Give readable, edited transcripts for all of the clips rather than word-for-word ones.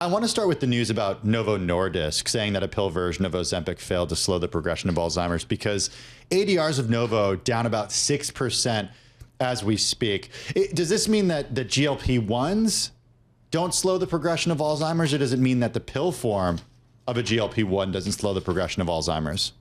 I want to start with the news about Novo Nordisk saying that a pill version of Ozempic failed to slow the progression of Alzheimer's, because ADRs of Novo down about 6% as we speak. Does this mean that the GLP-1s don't slow the progression of Alzheimer's, or does it mean that the pill form of a GLP-1 doesn't slow the progression of Alzheimer's?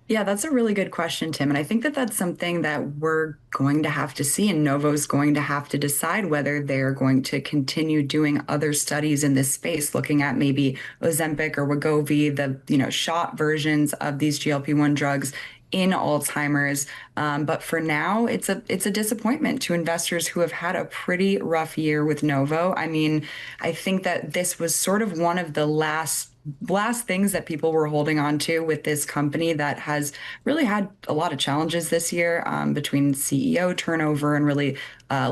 Yeah, that's a really good question, Tim. And I think that that's something that we're going to have to see, and Novo's going to have to decide whether they're going to continue doing other studies in this space, looking at maybe Ozempic or Wegovy, the shot versions of these GLP-1 drugs in Alzheimer's. But for now, it's a disappointment to investors who have had a pretty rough year with Novo. I mean, I think that this was sort of one of the last things that people were holding on to with this company that has really had a lot of challenges this year, between CEO turnover and really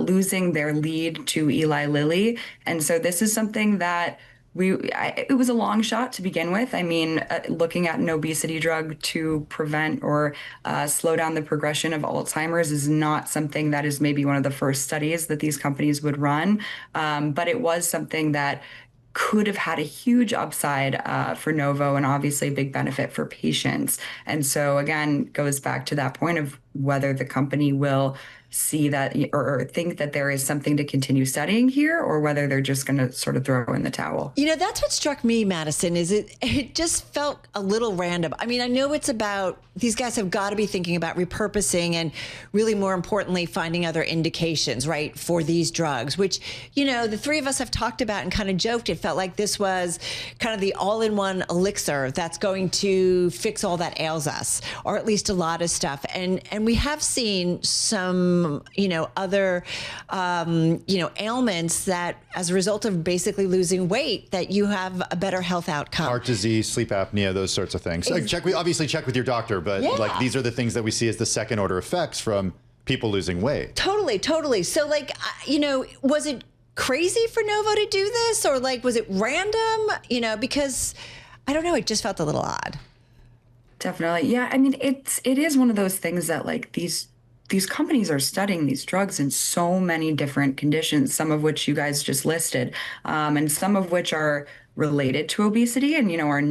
losing their lead to Eli Lilly. And so this is something that it was a long shot to begin with. I mean, looking at an obesity drug to prevent or slow down the progression of Alzheimer's is not something that is maybe one of the first studies that these companies would run. But it was something that could have had a huge upside for Novo, and obviously a big benefit for patients. And so again, goes back to that point of whether the company will see that or think that there is something to continue studying here, or whether they're just going to sort of throw in the towel. You know, that's what struck me, Madison, is it just felt a little random. I mean, I know it's about, these guys have got to be thinking about repurposing and really more importantly, finding other indications, right, for these drugs, which, you know, the three of us have talked about and kind of joked. It felt like this was kind of the all-in-one elixir that's going to fix all that ails us, or at least a lot of stuff. And we have seen some, other, ailments that as a result of basically losing weight, that you have a better health outcome. Heart disease, sleep apnea, those sorts of things. Obviously check with your doctor, but like these are the things that we see as the second order effects from people losing weight. Totally. So was it crazy for Novo to do this, or was it random? Because I don't know, it just felt a little odd. Definitely. Yeah. I mean, it is one of those things that these companies are studying these drugs in so many different conditions, some of which you guys just listed, and some of which are related to obesity and, are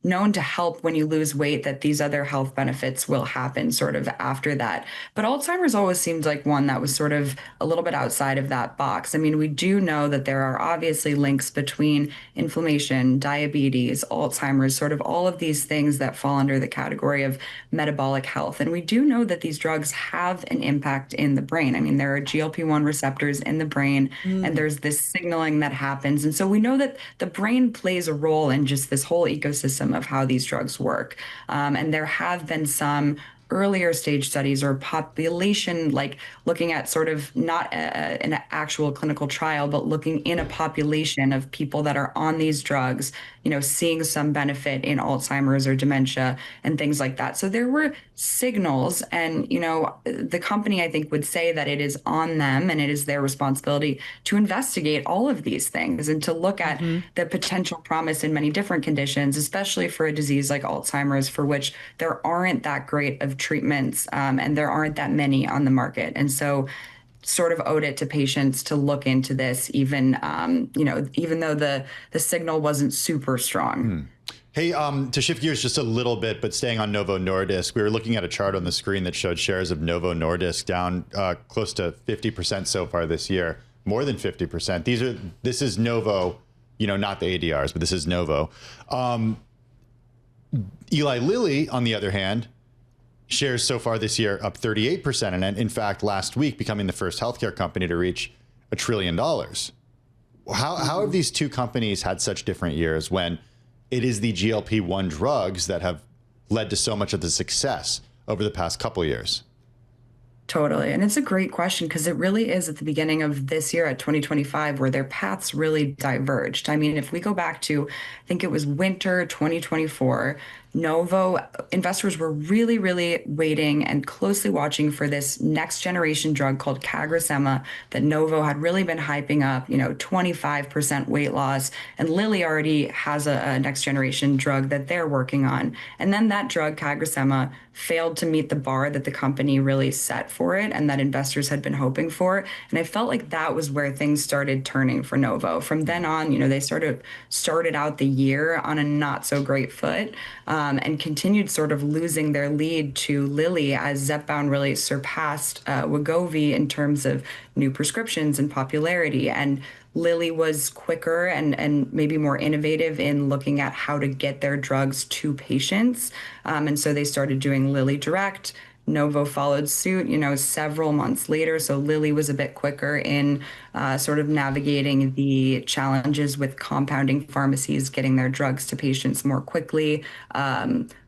known to help when you lose weight, that these other health benefits will happen sort of after that. But Alzheimer's always seemed like one that was sort of a little bit outside of that box. I mean, we do know that there are obviously links between inflammation, diabetes, Alzheimer's, sort of all of these things that fall under the category of metabolic health. And we do know that these drugs have an impact in the brain. I mean, there are GLP-1 receptors in the brain, and there's this signaling that happens. And so we know that the brain plays a role in just this whole ecosystem of how these drugs work. And there have been some earlier stage studies or population, looking at sort of not an actual clinical trial, but looking in a population of people that are on these drugs, seeing some benefit in Alzheimer's or dementia and things like that. So there were signals, and, the company, I think, would say that it is on them and it is their responsibility to investigate all of these things and to look at the potential promise in many different conditions, especially for a disease like Alzheimer's, for which there aren't that great of treatments, and there aren't that many on the market. And so sort of owed it to patients to look into this, even though the signal wasn't super strong. Hey, to shift gears just a little bit, but staying on Novo Nordisk, we were looking at a chart on the screen that showed shares of Novo Nordisk down close to 50% so far this year, more than 50%. This is Novo, not the ADRs, but this is Novo. Eli Lilly, on the other hand, shares so far this year up 38%, and in fact, last week becoming the first healthcare company to reach $1 trillion. How have these two companies had such different years when it is the GLP-1 drugs that have led to so much of the success over the past couple of years? Totally. And it's a great question, because it really is at the beginning of this year, at 2025, where their paths really diverged. I mean, if we go back to, I think it was winter 2024, Novo investors were really, really waiting and closely watching for this next generation drug called CagriSema that Novo had really been hyping up, 25% weight loss. And Lilly already has a next generation drug that they're working on. And then that drug, CagriSema, failed to meet the bar that the company really set for it and that investors had been hoping for. And I felt like that was where things started turning for Novo. From then on, they started out the year on a not so great foot, and continued sort of losing their lead to Lilly as Zepbound really surpassed Wegovy in terms of new prescriptions and popularity. And Lilly was quicker and maybe more innovative in looking at how to get their drugs to patients. And so they started doing Lilly Direct. Novo followed suit, several months later. So Lilly was a bit quicker in sort of navigating the challenges with compounding pharmacies, getting their drugs to patients more quickly,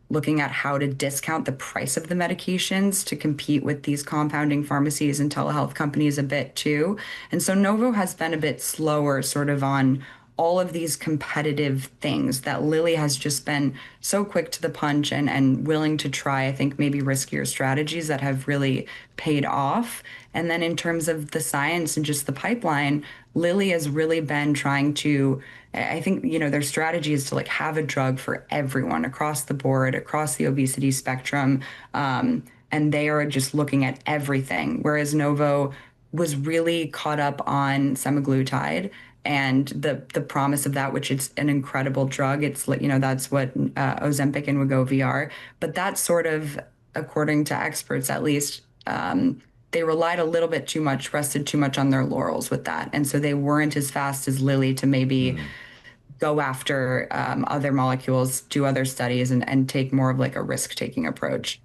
looking at how to discount the price of the medications to compete with these compounding pharmacies and telehealth companies a bit too. And so Novo has been a bit slower sort of on all of these competitive things that Lilly has just been so quick to the punch and willing to try, I think, maybe riskier strategies that have really paid off. And then in terms of the science and just the pipeline, Lilly has really been trying to, I think, their strategy is to have a drug for everyone across the board, across the obesity spectrum. And they are just looking at everything. Whereas Novo was really caught up on semaglutide and the promise of that, which is an incredible drug. It's that's what Ozempic and Wegovy are. But that sort of, according to experts at least, they relied a little bit too much, rested too much on their laurels with that. And so they weren't as fast as Lilly to maybe go after other molecules, do other studies, and take more of a risk-taking approach.